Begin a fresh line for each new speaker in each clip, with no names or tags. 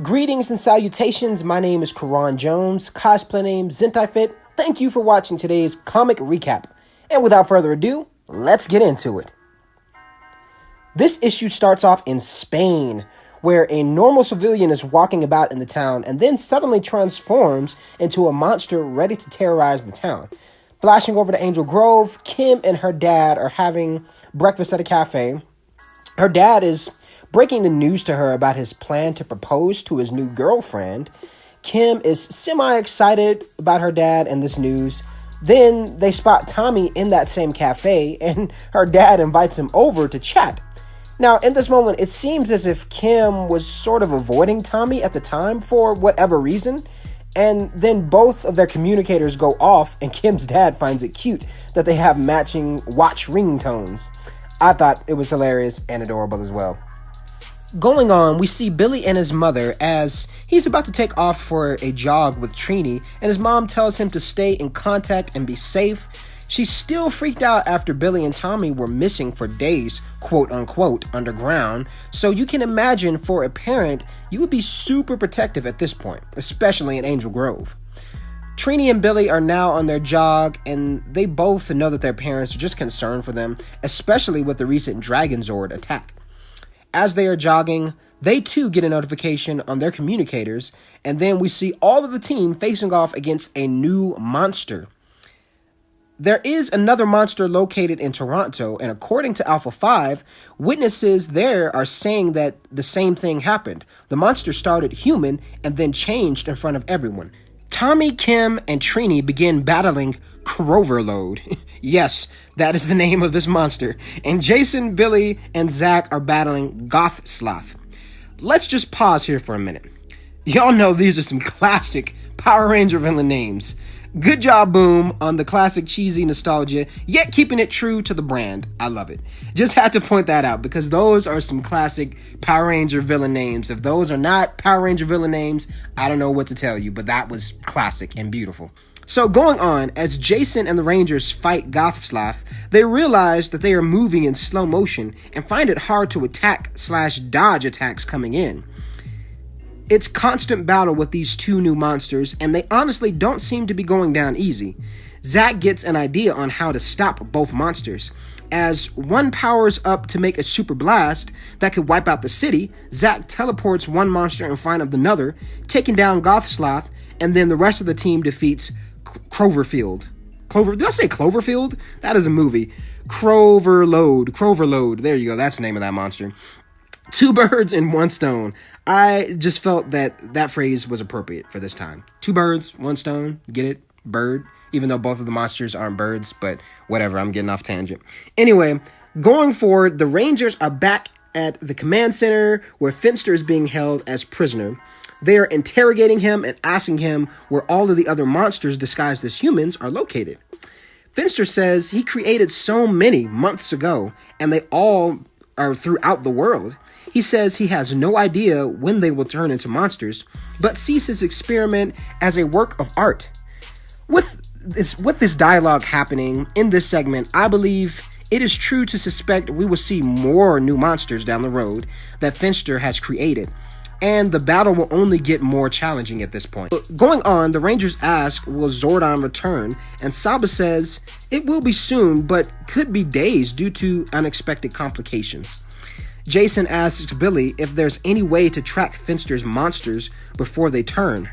Greetings and salutations, my name is Karan Jones, cosplay name Zentai-Fit. Thank you for watching today's comic recap. And without further ado, let's get into it. This issue starts off in Spain, where a normal civilian is walking about in the town and then suddenly transforms into a monster ready to terrorize the town. Flashing over to Angel Grove, Kim and her dad are having breakfast at a cafe. Her dad is breaking the news to her about his plan to propose to his new girlfriend. Kim is semi-excited about her dad and this news. Then they spot Tommy in that same cafe, and her dad invites him over to chat. Now, in this moment, it seems as if Kim was sort of avoiding Tommy at the time for whatever reason. And then both of their communicators go off, and Kim's dad finds it cute that they have matching watch ringtones. I thought it was hilarious and adorable as well. Going on, we see Billy and his mother as he's about to take off for a jog with Trini, and his mom tells him to stay in contact and be safe. She's still freaked out after Billy and Tommy were missing for days, quote unquote, underground. So you can imagine for a parent, you would be super protective at this point, especially in Angel Grove. Trini and Billy are now on their jog, and they both know that their parents are just concerned for them, especially with the recent Dragon Zord attack. As they are jogging, they too get a notification on their communicators, and then we see all of the team facing off against a new monster. There is another monster located in Toronto, and according to Alpha 5, witnesses there are saying that the same thing happened. The monster started human and then changed in front of everyone. Tommy, Kim, and Trini begin battling Croverload. Yes, that is the name of this monster. And Jason, Billy, and Zach are battling Goth Sloth. Let's just pause here for a minute. Y'all know these are some classic Power Ranger villain names. Good job, Boom, on the classic cheesy nostalgia, yet keeping it true to the brand. I love it. Just had to point that out because those are some classic Power Ranger villain names. If those are not Power Ranger villain names, I don't know what to tell you, but that was classic and beautiful. So going on, as Jason and the Rangers fight Gothsloth, they realize that they are moving in slow motion and find it hard to attack/dodge attacks coming in. It's constant battle with these two new monsters, and they honestly don't seem to be going down easy. Zach gets an idea on how to stop both monsters. As one powers up to make a super blast that could wipe out the city, Zach teleports one monster in front of another, taking down Gothsloth, and then the rest of the team defeats Cloverfield. Did I say Cloverfield? That is a movie. Croverload. There you go. That's the name of that monster. Two birds and one stone. I just felt that phrase was appropriate for this time. Two birds, one stone. Get it? Bird. Even though both of the monsters aren't birds, but whatever. I'm getting off tangent. Anyway, going forward, the Rangers are back at the command center where Finster is being held as prisoner. They are interrogating him and asking him where all of the other monsters disguised as humans are located. Finster says he created so many months ago, and they all are throughout the world. He says he has no idea when they will turn into monsters, but sees his experiment as a work of art. With this dialogue happening in this segment, I believe it is true to suspect we will see more new monsters down the road that Finster has created, and the battle will only get more challenging at this point. Going on, the Rangers ask, will Zordon return? And Saba says it will be soon, but could be days due to unexpected complications. Jason asks Billy if there's any way to track Finster's monsters before they turn.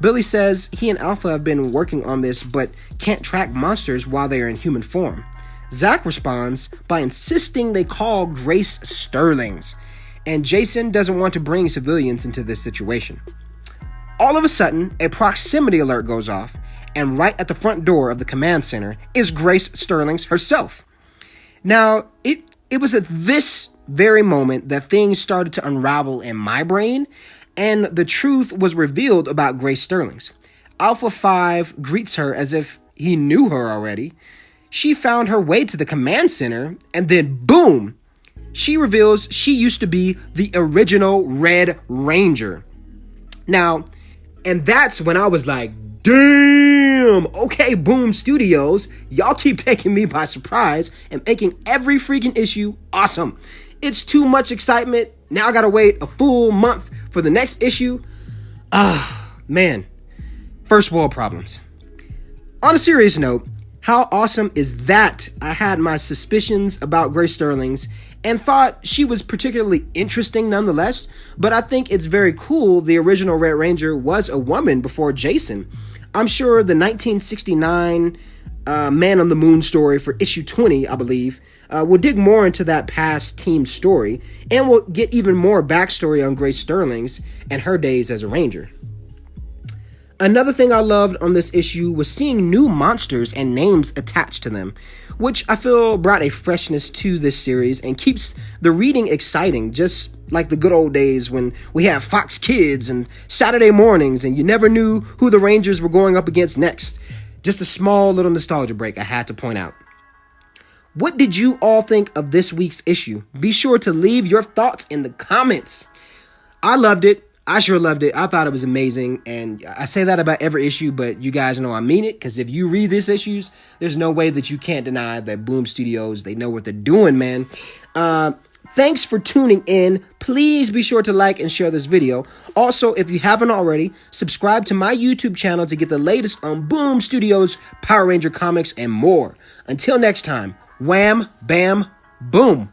Billy says he and Alpha have been working on this, but can't track monsters while they are in human form. Zach responds by insisting they call Grace Sterlings, and Jason doesn't want to bring civilians into this situation. All of a sudden, a proximity alert goes off, and right at the front door of the command center is Grace Sterlings herself. Now, it was at this very moment that things started to unravel in my brain, and the truth was revealed about Grace Sterlings. Alpha 5 greets her as if he knew her already. She found her way to the command center, and then boom! She reveals she used to be the original Red Ranger. Now, and that's when I was like, damn, okay, Boom Studios, y'all keep taking me by surprise and making every freaking issue awesome. It's too much excitement. Now I gotta wait a full month for the next issue. Man. First world problems. On a serious note, how awesome is that I had my suspicions about Grace Sterling's and thought she was particularly interesting nonetheless, but I think it's very cool the original Red Ranger was a woman before Jason. I'm sure the 1969 Man on the Moon story for issue 20, I believe, will dig more into that past team story, and we'll get even more backstory on Grace Sterling's and her days as a Ranger. Another thing I loved on this issue was seeing new monsters and names attached to them, which I feel brought a freshness to this series and keeps the reading exciting, just like the good old days when we had Fox Kids and Saturday mornings and you never knew who the Rangers were going up against next. Just a small little nostalgia break I had to point out. What did you all think of this week's issue? Be sure to leave your thoughts in the comments. I loved it. I sure loved it. I thought it was amazing, and I say that about every issue, but you guys know I mean it, because if you read these issues, there's no way that you can't deny that Boom Studios, they know what they're doing, man. Thanks for tuning in. Please be sure to like and share this video. Also, if you haven't already, subscribe to my YouTube channel to get the latest on Boom Studios, Power Ranger comics, and more. Until next time, wham, bam, boom.